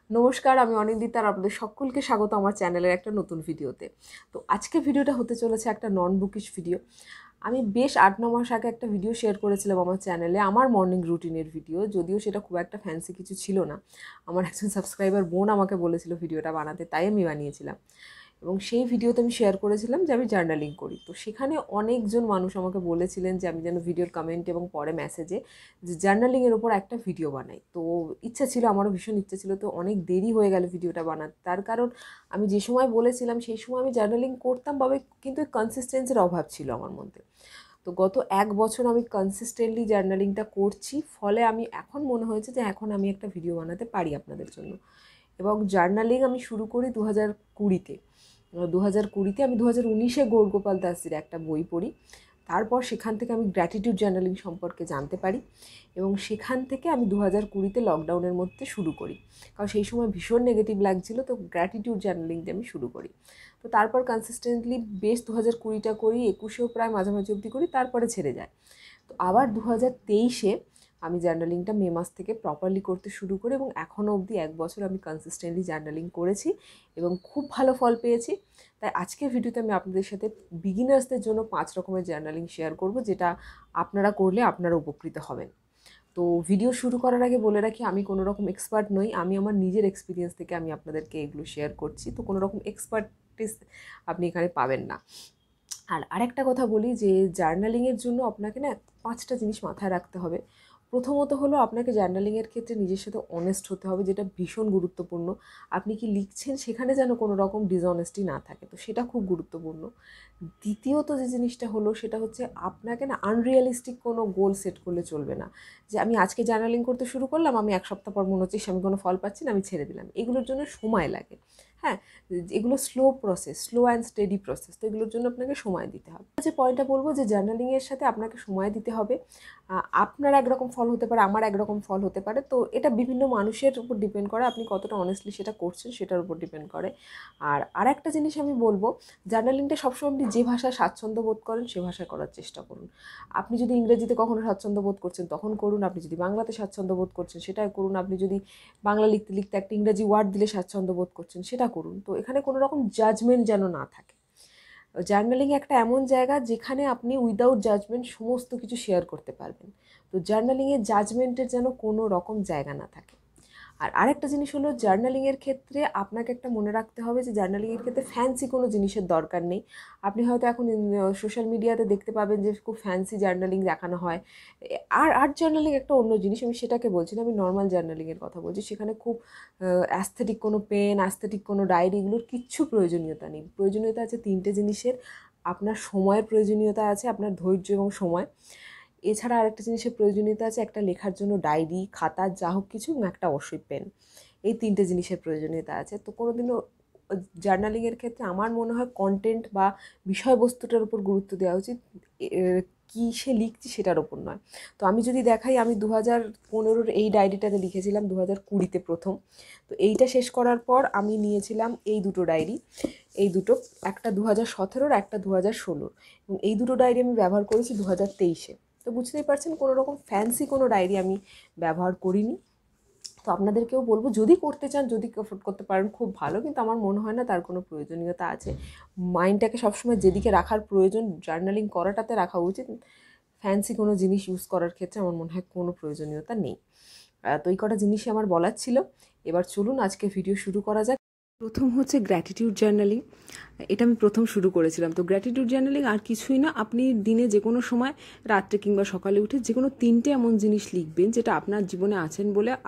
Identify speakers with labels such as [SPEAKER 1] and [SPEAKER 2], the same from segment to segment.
[SPEAKER 1] নমস্কার, আমি অনিন্দিতা আর আপনাদের সকলকে স্বাগত আমার চ্যানেলের একটা নতুন ভিডিওতে। তো আজকে ভিডিওটা হতে চলেছে একটা নন বুকিশ ভিডিও। আমি বেশ ৮-৯ মাস আগে একটা ভিডিও শেয়ার করেছিলাম আমার চ্যানেলে, আমার মর্নিং রুটিনের ভিডিও। যদিও সেটা খুব একটা ফ্যান্সি কিছু ছিল না। আমার একজন সাবস্ক্রাইবার বোন আমাকে বলেছিল ভিডিওটা বানাতে, তাই আমি বানিয়েছিলাম। এবং সেই ভিডিওতে আমি শেয়ার করেছিলাম যে আমি জার্নালিং করি। তো সেখানে অনেকজন মানুষ আমাকে বলেছিলেন যে আমি যেন ভিডিওর কমেন্ট এবং পরে মেসেজে যে জার্নালিংয়ের ওপর একটা ভিডিও বানাই। তো ইচ্ছা ছিল, আমারও ভীষণ ইচ্ছা ছিল। তো অনেক দেরি হয়ে গেল ভিডিওটা বানাতে। তার কারণ আমি যে সময় বলেছিলাম সেই সময় আমি জার্নালিং করতাম, তবে কিন্তু কনসিস্টেন্সির অভাব ছিল আমার মধ্যে। তো গত ১ বছর আমি কনসিস্টেন্টলি জার্নালিংটা করছি, ফলে আমি এখন মনে হয়েছে যে এখন আমি একটা ভিডিও বানাতে পারি আপনাদের জন্য। এবং জার্নালিং আমি শুরু করি 2020-তে। 2020-তে আমি 2019-এ গৌরগোপাল দাসজির একটা বই পড়ি। তারপর সেখান থেকে আমি গ্র্যাটিটিউড জার্নালিং সম্পর্কে জানতে পারি এবং সেখান থেকে আমি 2020-তে লকডাউনের মধ্যে শুরু করি। কারণ সেই সময় ভীষণ নেগেটিভ লাগছিল, তো গ্র্যাটিটিউড জার্নালিং দিয়ে আমি শুরু করি। তো তারপর কনসিস্টেন্টলি বেশ 2020টা করি, 21-এও প্রায় মাঝামাঝি অবধি করি, তারপরে ছেড়ে যায়। তো আবার 2023-এ আমি জার্নালিংটা মে মাস থেকে প্রপারলি করতে শুরু করি এবং এখনও অবধি ১ বছর আমি কনসিস্টেন্টলি জার্নালিং করেছি এবং খুব ভালো ফল পেয়েছি। তাই আজকের ভিডিওতে আমি আপনাদের সাথে বিগিনার্সদের জন্য 5 রকমের জার্নালিং শেয়ার করব, যেটা আপনারা করলে আপনারা উপকৃত হবেন। তো ভিডিও শুরু করার আগে বলে রাখি, আমি কোনো রকম এক্সপার্ট নই। আমি আমার নিজের এক্সপিরিয়েন্স থেকে আমি আপনাদেরকে এগুলো শেয়ার করছি। তো কোনো রকম এক্সপার্টিস আপনি এখানে পাবেন না। আর আরেকটা কথা বলি যে জার্নালিংয়ের জন্য আপনাকে না 5টা জিনিস মাথায় রাখতে হবে। প্রথমত হলো আপনাকে জার্নালিংয়ের ক্ষেত্রে নিজের সাথে অনেস্ট হতে হবে, যেটা ভীষণ গুরুত্বপূর্ণ। আপনি কি লিখছেন সেখানে যেন কোনো রকম ডিসঅনেস্টি না থাকে, তো সেটা খুব গুরুত্বপূর্ণ। দ্বিতীয়ত যে জিনিসটা হলো সেটা হচ্ছে আপনাকে না আনরিয়ালিস্টিক কোনো গোল সেট করলে চলবে না। যে আমি আজকে জার্নালিং করতে শুরু করলাম, আমি 1 সপ্তাহ পর মনে হচ্ছে আমি কোনো ফল পাচ্ছি না, আমি ছেড়ে দিলাম। এগুলোর জন্য সময় লাগে। হ্যাঁ, এগুলো slow process, slow and steady process. তো এগুলোর জন্য আপনাকে সময় দিতে হবে। যে পয়েন্টটা বলবো যে জার্নালিংয়ের সাথে আপনাকে সময় দিতে হবে। আপনার একরকম ফল হতে পারে, আমার একরকম ফল হতে পারে। তো এটা বিভিন্ন মানুষের উপর ডিপেন্ড করে, আপনি কতটা অনেস্টলি সেটা করছেন সেটার উপর ডিপেন্ড করে। আর আরেকটা জিনিস আমি বলবো, জার্নালিংটা সবসময় আপনি যে ভাষায় স্বাচ্ছন্দ্য বোধ করেন সে ভাষায় করার চেষ্টা করুন। আপনি যদি ইংরেজিতে কখনো স্বাচ্ছন্দ্য বোধ করছেন তখন করুন, আপনি যদি বাংলাতে স্বাচ্ছন্দ্য বোধ করছেন সেটাই করুন, আপনি যদি বাংলা লিখতে লিখতে একটা ইংরেজি ওয়ার্ড দিলে স্বাচ্ছন্দ্য বোধ করছেন সেটা করুন। তো এখানে কোনো রকম জাজমেন্ট যেন না থাকে। জার্নালিং একটা এমন জায়গা যেখানে আপনি উইদাউট জাজমেন্ট সমস্ত কিছু শেয়ার করতে পারবেন। তো জার্নালিংয়ে জাজমেন্টের যেন কোনো রকম জায়গা না থাকে। আর আরেকটা জিনিস হলো, জার্নালিংয়ের ক্ষেত্রে আপনাকে একটা মনে রাখতে হবে যে জার্নালিংয়ের ক্ষেত্রে ফ্যান্সি কোনো জিনিসের দরকার নেই। আপনি হয়তো এখন সোশ্যাল মিডিয়াতে দেখতে পাবেন যে খুব ফ্যান্সি জার্নালিং দেখানো হয়। আর আর্ট জার্নালিং একটা অন্য জিনিস, আমি সেটাকে বলছি না, আমি নর্মাল জার্নালিংয়ের কথা বলছি। সেখানে খুব অ্যাস্থেটিক কোনো পেন, অ্যাস্থেটিক কোনো ডায়েরি, এগুলোর কিচ্ছু প্রয়োজনীয়তা নেই। প্রয়োজনীয়তা আছে 3টে জিনিসের। আপনার সময়ের প্রয়োজনীয়তা আছে, আপনার ধৈর্য এবং সময়। এছাড়া আরেকটা জিনিসের প্রয়োজনীয়তা আছে, একটা লেখার জন্য ডায়েরি, খাতা, যা হোক কিছু, এবং একটা অবশ্যই পেন। এই 3টে জিনিসের প্রয়োজনীয়তা আছে। তো কোনোদিনও জার্নালিংয়ের ক্ষেত্রে আমার মনে হয় কন্টেন্ট বা বিষয়বস্তুটার উপর গুরুত্ব দেওয়া উচিত, কী সে লিখছি সেটার ওপর নয়। তো আমি যদি দেখাই, আমি 2015-র এই ডায়েরিটাতে লিখেছিলাম 2020-তে প্রথম। তো এইটা শেষ করার পর আমি নিয়েছিলাম এই দুটো ডায়েরি, এই দুটো, একটা 2017-র, একটা 2016-র। এবং এই দুটো ডায়েরি আমি ব্যবহার করেছি 2023-এ। তো বুঝতেই পারছেন কোনো রকম ফ্যান্সি কোনো ডায়েরি আমি ব্যবহার করিনি। তো আপনাদেরকেও বলবো, যদি করতে চান, যদি এফোর্ড করতে পারেন খুব ভালো, কিন্তু আমার মনে হয় না তার কোনো প্রয়োজনীয়তা আছে। মাইন্ডটাকে সবসময় যেদিকে রাখার প্রয়োজন জার্নালিং করাটাতে রাখা উচিত। ফ্যান্সি কোনো জিনিস ইউজ করার ক্ষেত্রে আমার মনে হয় কোনো প্রয়োজনীয়তা নেই। তো এই কটা জিনিসই আমার বলার ছিল। এবার চলুন আজকে ভিডিও শুরু করা যাক। প্রথম হচ্ছে গ্র্যাটিটিউড জার্নালিং। এটা আমি প্রথম শুরু করেছিলাম। তো গ্র্যাটিটিউড জার্নালিং আর কিছুই না, আপনি দিনে যে কোনো সময়, রাত্রে কিংবা সকালে উঠে যে কোনো 3টে এমন জিনিস লিখবেন যেটা আপনার জীবনে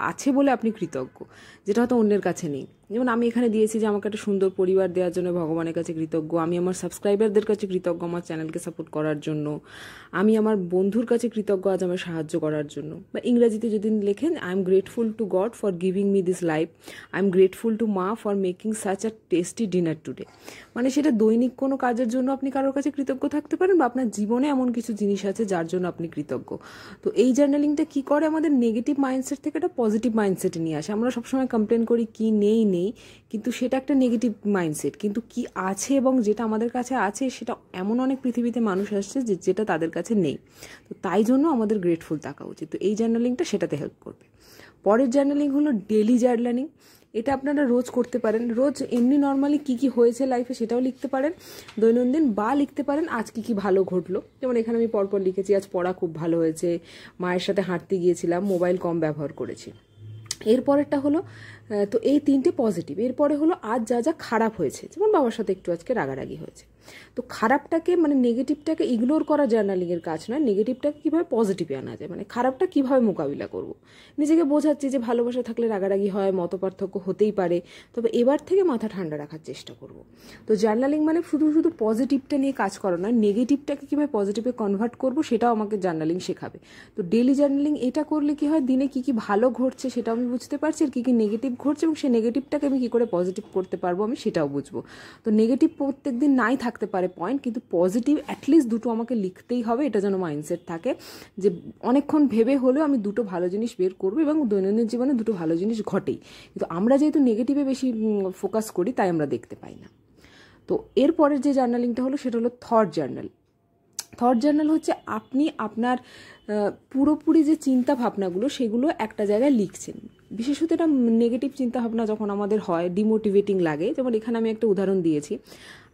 [SPEAKER 1] আছে বলে আপনি কৃতজ্ঞ, যেটা হয়তো অন্যের কাছে নেই। যেমন আমি এখানে দিয়েছি যে আমাকে একটা সুন্দর পরিবার দেওয়ার জন্য ভগবানের কাছে কৃতজ্ঞ, আমি আমার সাবস্ক্রাইবারদের কাছে কৃতজ্ঞ আমার চ্যানেলকে সাপোর্ট করার জন্য, আমি আমার বন্ধুর কাছে কৃতজ্ঞ আজ আমার সাহায্য করার জন্য। বা ইংরেজিতে যদি লেখেন, I am grateful to God for giving me this life, I am grateful to মা for making such a tasty dinner today. মানে সেটা দৈনিক কোনো কাজের জন্য আপনি কারোর কাছে কৃতজ্ঞ থাকতে পারেন, বা আপনার জীবনে এমন কিছু জিনিস আছে যার জন্য আপনি কৃতজ্ঞ। তো এই জার্নালিংটা কী করে, আমাদের নেগেটিভ মাইন্ডসেট থেকে একটা পজিটিভ মাইন্ডসেটে নিয়ে আসে। আমরা সবসময় কমপ্লেন করি কি নেই, কিন্তু সেটা একটা নেগেটিভ মাইন্ডসেট। কিন্তু কি আছে এবং যেটা আমাদের কাছে আছে, সেটা এমন অনেক পৃথিবীতে মানুষ আসছে যেটা তাদের কাছে নেই। তো তাই জন্য আমাদের গ্রেটফুল থাকা উচিত। তো এই জার্নালিংটা সেটাতে হেল্প করবে। পরের জার্নালিং হলো ডেলি জার্নালিং। এটা আপনারা রোজ করতে পারেন। রোজ এমনি নর্মালি কী কী হয়েছে লাইফে সেটাও লিখতে পারেন দৈনন্দিন, বা লিখতে পারেন আজ কী কী ভালো ঘটলো। যেমন এখানে আমি পরপর লিখেছি আজ পড়া খুব ভালো হয়েছে, মায়ের সাথে হাঁটতে গিয়েছিলাম, মোবাইল কম ব্যবহার করেছি। এরপরেরটা হলো, তো এই 3টে পজিটিভ। এরপরে হলো আজ যা যা খারাপ হয়েছে, যেমন বাবার সাথে একটু আজকে রাগারাগি হয়েছে। তো খারাপটাকে মানে নেগেটিভটাকে ইগনোর করা জার্নালিংয়ের কাজ নয়, নেগেটিভটাকে কীভাবে পজিটিভে আনা যায়, মানে খারাপটা কীভাবে মোকাবিলা করব। নিজেকে বোঝাচ্ছি যে ভালোবাসা থাকলে রাগারাগি হয়, মতপার্থক্য হতেই পারে, তবে এবার থেকে মাথা ঠান্ডা রাখার চেষ্টা করব। তো জার্নালিং মানে শুধু শুধু পজিটিভটা নিয়ে কাজ করা নয়, নেগেটিভটাকে কীভাবে পজিটিভে কনভার্ট করব সেটাও আমাকে জার্নালিং শেখাবে। তো ডেলি জার্নালিং এটা করলে কি হয়, দিনে কী কী ভালো ঘটছে সেটাও আমি বুঝতে পারছি, আর কী কী নেগেটিভ ঘটছে এবং সেই নেগেটিভটাকে আমি কী করে পজিটিভ করতে পারবো আমি সেটাও বুঝবো। তো নেগেটিভ প্রত্যেক দিন নাই থাকতে পারে পয়েন্ট, কিন্তু পজিটিভ অ্যাটলিস্ট 2টো আমাকে লিখতেই হবে। এটা যেন মাইন্ডসেট থাকে যে অনেকক্ষণ ভেবে হলেও আমি 2টো ভালো জিনিস বের করবো এবং দৈনন্দিন জীবনে 2টো ভালো জিনিস ঘটেই। কিন্তু আমরা যেহেতু নেগেটিভে বেশি ফোকাস করি তাই আমরা দেখতে পাই না। তো এরপরের যে জার্নালিংটা হলো সেটা হলো থট জার্নাল। থট জার্নাল হচ্ছে আপনি আপনার পুরোপুরি যে চিন্তা ভাবনাগুলো সেগুলো একটা জায়গায় লিখছেন। বিশেষত এটা নেগেটিভ চিন্তাভাবনা যখন আমাদের হয়, ডিমোটিভেটিং লাগে, যেমন এখানে আমি একটা উদাহরণ দিয়েছি,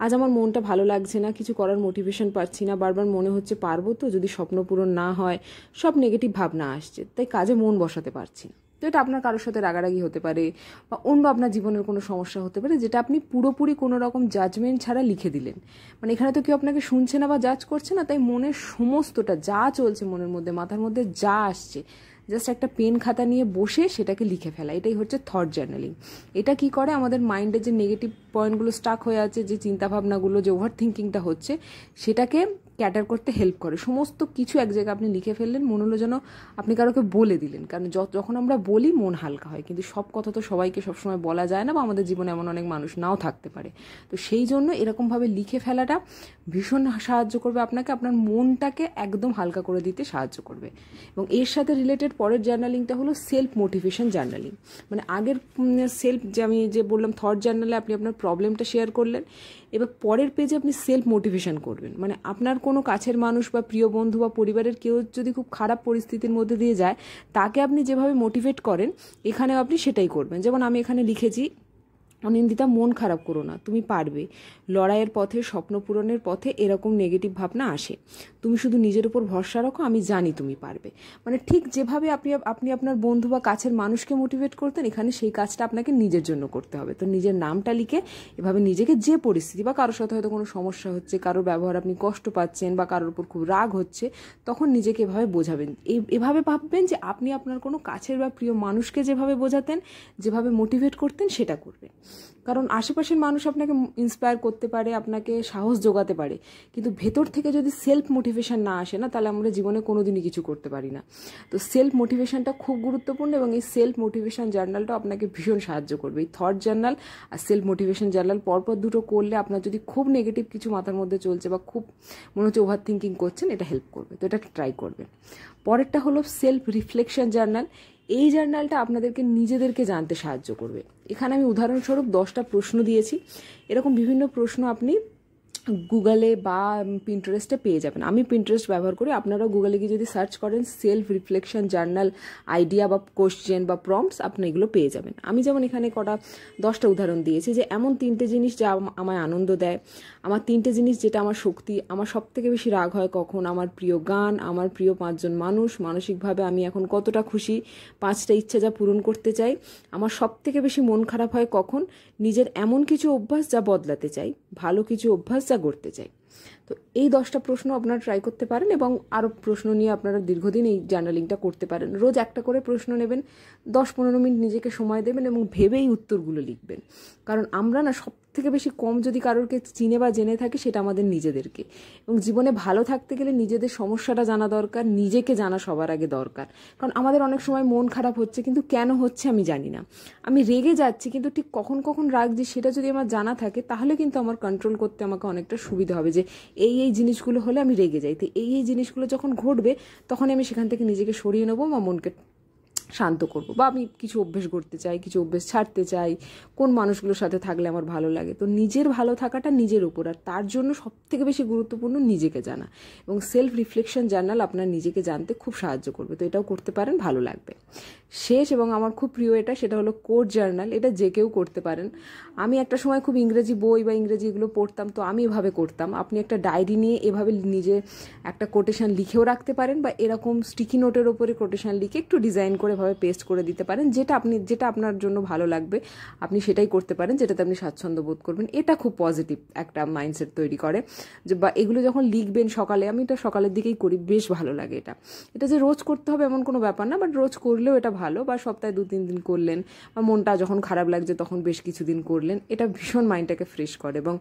[SPEAKER 1] আজ আমার মনটা ভালো লাগছে না, কিছু করার মোটিভেশন পাচ্ছি না, বারবার মনে হচ্ছে পারবো তো, যদি স্বপ্ন পূরণ না হয়, সব নেগেটিভ ভাবনা আসছে, তাই কাজে মন বসাতে পারছি না। তো এটা আপনার কারোর সাথে রাগারাগি হতে পারে বা অন্য আপনার জীবনের কোনো সমস্যা হতে পারে, যেটা আপনি পুরোপুরি কোনো রকম জাজমেন্ট ছাড়া লিখে দিলেন। মানে এখানে তো কেউ আপনাকে শুনছে না বা জাজ করছে না, তাই মনের সমস্তটা যা চলছে মনের মধ্যে, মাথার মধ্যে যা আসছে, জাস্ট একটা পেন খাতা নিয়ে বসে সেটাকে লিখে ফেলা, এটাই হচ্ছে থট জার্নালিং। এটা কি করে, আমাদের মাইন্ডে যে নেগেটিভ পয়েন্টগুলো স্টাক হয়ে আছে, যে চিন্তাভাবনাগুলো, যে ওভার থিঙ্কিংটা হচ্ছে, সেটাকে ক্যাটার করতে হেল্প করে। সমস্ত কিছু এক জায়গায় আপনি লিখে ফেললেন, মনে হলো যেন আপনি কারোকে বলে দিলেন। কারণ যখন আমরা বলি মন হালকা হয়, কিন্তু সব কথা তো সবাইকে সবসময় বলা যায় না, বা আমাদের জীবনে এমন অনেক মানুষ নাও থাকতে পারে। তো সেই জন্য এরকমভাবে লিখে ফেলাটা ভীষণ সাহায্য করবে আপনাকে, আপনার মনটাকে একদম হালকা করে দিতে সাহায্য করবে। এবং এর সাথে রিলেটেড পরের জার্নালিংটা হলো সেলফ মোটিভেশন জার্নালিং। মানে আগের সেলফ যে আমি যে বললাম থট জার্নালে আপনি আপনার প্রবলেমটা শেয়ার করলেন, এবার পরের পেজে আপনি সেলফ মোটিভেশন করবেন। মানে আপনার কোনো কাছের মানুষ বা প্রিয় বন্ধু বা পরিবারের কেউ যদি খুব খারাপ পরিস্থিতির মধ্যে দিয়ে যায়, তাকে আপনি যেভাবে মোটিভেট করেন এখানেও আপনি সেটাই করবেন। যেমন আমি এখানে লিখেছি, অনিন্দিতা মন খারাপ করো না, তুমি পারবে, লড়াইয়ের পথে, স্বপ্ন পূরণের পথে এরকম নেগেটিভ ভাবনা আসে, তুমি শুধু নিজের উপর ভরসা রাখো, আমি জানি তুমি পারবে। মানে ঠিক যেভাবে আপনি আপনার বন্ধু বা কাছের মানুষকে মোটিভেট করতেন, এখানে সেই কাজটা আপনাকে নিজের জন্য করতে হবে। তো নিজের নামটা লিখে এভাবে নিজেকে, যে পরিস্থিতি বা কারোর সাথে হয়তো কোনো সমস্যা হচ্ছে, কারোর ব্যবহার আপনি কষ্ট পাচ্ছেন বা কারোর উপর খুব রাগ হচ্ছে, তখন নিজেকে এভাবে বোঝাবেন। এভাবে ভাববেন যে আপনি আপনার কোনো কাছের বা প্রিয় মানুষকে যেভাবে বোঝাতেন, যেভাবে মোটিভেট করতেন সেটা করবেন। কারণ আশেপাশের মানুষ আপনাকে ইন্সপায়ার করতে পারে, আপনাকে সাহস জোগাতে পারে, কিন্তু ভেতর থেকে যদি সেলফ মোটিভেশন না আসে না, তাহলে আমরা জীবনে কোনোদিনই কিছু করতে পারি না। তো সেলফ মোটিভেশনটা খুব গুরুত্বপূর্ণ, এবং এই সেলফ মোটিভেশন জার্নালটা আপনাকে ভীষণ সাহায্য করবে। এই থট জার্নাল আর সেলফ মোটিভেশন জার্নাল পরপর 2টো করলে আপনার যদি খুব নেগেটিভ কিছু মাথার মধ্যে চলছে বা খুব মনে হচ্ছে ওভার থিঙ্কিং করছেন, এটা হেল্প করবে। তো এটা ট্রাই করবেন। পরেরটা হলো সেলফ রিফ্লেকশন জার্নাল। এই জার্নালটা আপনাদেরকে নিজেদেরকে জানতে সাহায্য করবে। এখানে আমি উদাহরণস্বরূপ 10টা প্রশ্ন দিয়েছি, এরকম বিভিন্ন প্রশ্ন আপনি গুগলে বা পিন্টারেস্টে পেয়ে যাবেন। আমি পিন্টারেস্ট ব্যবহার করি, আপনারাও গুগলে গিয়ে যদি সার্চ করেন সেলফ রিফ্লেকশন জার্নাল আইডিয়া বা কোশ্চেন বা প্রম্পটস, আপনি এগুলো পেয়ে যাবেন। আমি যেমন এখানে 10টা উদাহরণ দিয়েছি, যে এমন 3টে জিনিস যা আমায় আনন্দ দেয়, আমার 3টে জিনিস যেটা আমার শক্তি, আমার সব থেকে বেশি রাগ হয় কখন, আমার প্রিয় গান, আমার প্রিয় 5 জন মানুষ, মানসিকভাবে আমি এখন কতটা খুশি, 5টা ইচ্ছা যা পূরণ করতে চাই, আমার সব থেকে বেশি মন খারাপ হয় কখন, নিজের এমন কিছু অভ্যাস যা বদলাতে চাই, ভালো কিছু অভ্যাস যা করতে চাই। তো এই 10টা প্রশ্ন আপনারা ট্রাই করতে পারেন, এবং আরও প্রশ্ন নিয়ে আপনারা দীর্ঘদিন এই জার্নালিংটা করতে পারেন। রোজ একটা করে প্রশ্ন নেবেন, 10-15 মিনিট নিজেকে সময় দেবেন এবং ভেবেই উত্তরগুলো লিখবেন। কারণ আমরা না সব থেকে বেশি কম যদি কারোরকে চিনে বা জেনে থাকি, সেটা আমাদের নিজেদেরকে। এবং জীবনে ভালো থাকতে গেলে নিজেদের সমস্যাটা জানা দরকার, নিজেকে জানা সবার আগে দরকার। কারণ আমাদের অনেক সময় মন খারাপ হচ্ছে, কিন্তু কেন হচ্ছে আমি জানি না, আমি রেগে যাচ্ছি, কিন্তু ঠিক কখন কখন রাগছি সেটা যদি আমার জানা থাকে, তাহলে কিন্তু আমার কন্ট্রোল করতে আমাকে অনেকটা সুবিধা হবে, যে এই জিনিসগুলো হলে আমি রেগে যাই। তো এই জিনিসগুলো যখন ঘটবে, তখন আমি সেখান থেকে নিজেকে সরিয়ে নেবো বা মনকে শান্ত করবো, বা আমি কিছু অভ্যেস করতে চাই, কিছু অভ্যেস ছাড়তে চাই, কোন মানুষগুলোর সাথে থাকলে আমার ভালো লাগে। তো নিজের ভালো থাকাটা নিজের উপর, আর তার জন্য সব থেকে বেশি গুরুত্বপূর্ণ নিজেকে জানা। এবং সেলফ রিফ্লেকশন জার্নাল আপনার নিজেকে জানতে খুব সাহায্য করবে। তো এটাও করতে পারেন, ভালো লাগবে। শেষ এবং আমার খুব প্রিয় এটা, সেটা হলো কোড জার্নাল। এটা যে কেউ করতে পারেন। আমি একটা সময় খুব ইংরেজি বই বা ইংরেজি এগুলো পড়তাম, তো আমি এভাবে করতাম। আপনি একটা ডায়েরি নিয়ে এভাবে নিজে একটা কোটেশন লিখেও রাখতে পারেন, বা এরকম স্টিকি নোটের ওপরে কোটেশন লিখে একটু ডিজাইন করে এভাবে পেস্ট করে দিতে পারেন। যেটা আপনার জন্য ভালো লাগবে আপনি সেটাই করতে পারেন, যেটাতে আপনি স্বাচ্ছন্দ্য বোধ করবেন। এটা খুব পজিটিভ একটা মাইন্ডসেট তৈরি করে। যে বা এগুলো যখন লিখবেন সকালে, আমি এটা সকালের দিকেই করি, বেশ ভালো লাগে এটা। এটা যে রোজ করতে হবে এমন কোনো ব্যাপার না, বাট রোজ করলেও এটা ভালো, বা সপ্তাহে 2-3 দিন করলেন, বা মনটা যখন খারাপ লাগছে তখন বেশ কিছুদিন করলেন। এটা ভীষণ মাইন্ডটাকে ফ্রেশ করে, এবং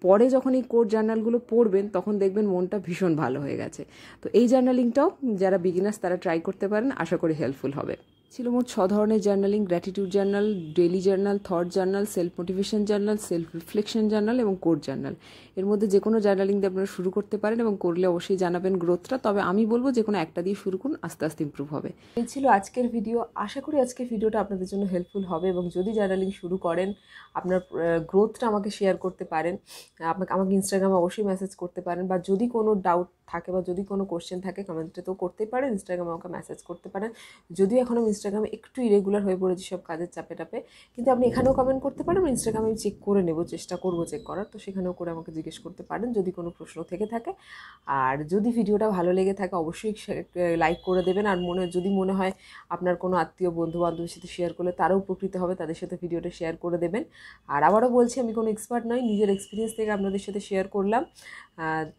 [SPEAKER 1] পরে যখন এই কোড জার্নালগুলো পড়বেন তখন দেখবেন মনটা ভীষণ ভালো হয়ে গেছে। তো এই জার্নালিংটাও যারা বিগিনার্স তারা ট্রাই করতে পারেন, আশা করি হেল্পফুল হবে। ছিল মোট 6 ধরনের journaling: gratitude journal, daily journal, thought journal, self motivation journal, self reflection journal এবং কোড জার্নাল। এর মধ্যে যে কোনো জার্নালিং দিয়ে আপনারা শুরু করতে পারেন, এবং করলে অবশ্যই জানাবেন গ্রোথটা। তবে আমি বলবো যে কোনো একটা দিয়ে শুরু করুন, আস্তে আস্তে ইমপ্রুভ হবে। এই ছিল আজকের ভিডিও। আশা করি আজকের ভিডিওটা আপনাদের জন্য হেল্পফুল হবে, এবং যদি জার্নালিং শুরু করেন আপনার গ্রোথটা আমাকে শেয়ার করতে পারেন। আমাকে ইনস্টাগ্রামে অবশ্যই মেসেজ করতে পারেন, বা যদি কোনো ডাউট থাকে বা যদি কোনো কোশ্চেন থাকে কমেন্টে তো করতেই পারেন, ইনস্টাগ্রামে আমাকে মেসেজ করতে পারেন। যদিও এখন আমি ইনস্টাগ্রামে একটু ইরেগুলার হয়ে পড়েছি সব কাজের চাপে, কিন্তু আপনি এখানেও কমেন্ট করতে পারেন। ইনস্টাগ্রামে আমি চেক করে নেব, চেষ্টা করবো চেক করার, তো সেখানেও করে আমাকে জিজ্ঞেস করতে পারেন যদি কোনো প্রশ্ন থেকে থাকে। আর যদি ভিডিওটা ভালো লেগে থাকে অবশ্যই লাইক করে দেবেন। আর যদি মনে হয় আপনার কোনো আত্মীয় বন্ধু বান্ধবের সাথে শেয়ার করলে তারাও উপকৃত হবে, তাদের সাথে ভিডিওটা শেয়ার করে দেবেন। আর আবারও বলছি, আমি কোনো এক্সপার্ট নই, নিজের এক্সপিরিয়েন্স থেকে আপনাদের সাথে শেয়ার করলাম।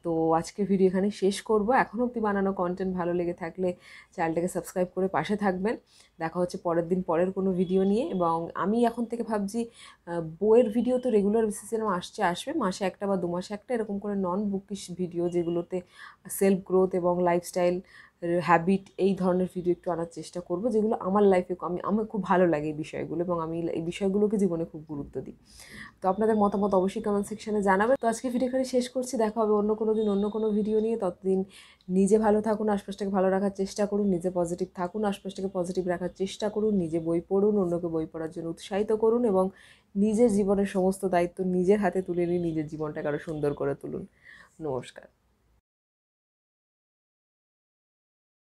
[SPEAKER 1] তো আজকের ভিডিও এখানে শেষ করব। এখনও অবধি বানানো কন্টেন্ট ভালো লেগে থাকলে চ্যানেলটাকে সাবস্ক্রাইব করে পাশে থাকবেন। দেখা হচ্ছে পরের দিন পরের কোনো ভিডিও নিয়ে। এবং আমি এখন থেকে ভাবছি বইয়ের ভিডিও তো রেগুলার বেসিসে আসবে, মাসে একটা বা 2 মাসে একটা, এরকম করে নন বুকিশ ভিডিও যেগুলোতে সেলফ গ্রোথ এবং লাইফস্টাইল হ্যাবিট এই ধরনের ভিডিও একটু আনার চেষ্টা করব, যেগুলো আমার লাইফে আমার খুব ভালো লাগে এই বিষয়গুলো, এবং আমি এই বিষয়গুলোকে জীবনে খুব গুরুত্ব দিই। তো আপনাদের মতামত অবশ্যই কমেন্ট সেকশনে জানাবেন। তো আজকে ভিডিও এখানে শেষ করছি, দেখা হবে অন্য কোনো দিন অন্য কোনো ভিডিও নিয়ে। ততদিন নিজে ভালো থাকুন, আশপাশটাকে ভালো রাখার চেষ্টা করুন, নিজে পজিটিভ থাকুন, আশপাশটাকে পজিটিভ রাখার চেষ্টা করুন, নিজে বই পড়ুন, অন্যকে বই পড়ার জন্য উৎসাহিত করুন, এবং নিজের জীবনের সমস্ত দায়িত্ব নিজের হাতে তুলে নিয়ে নিজের জীবনটাকে আরও সুন্দর করে তুলুন। নমস্কার।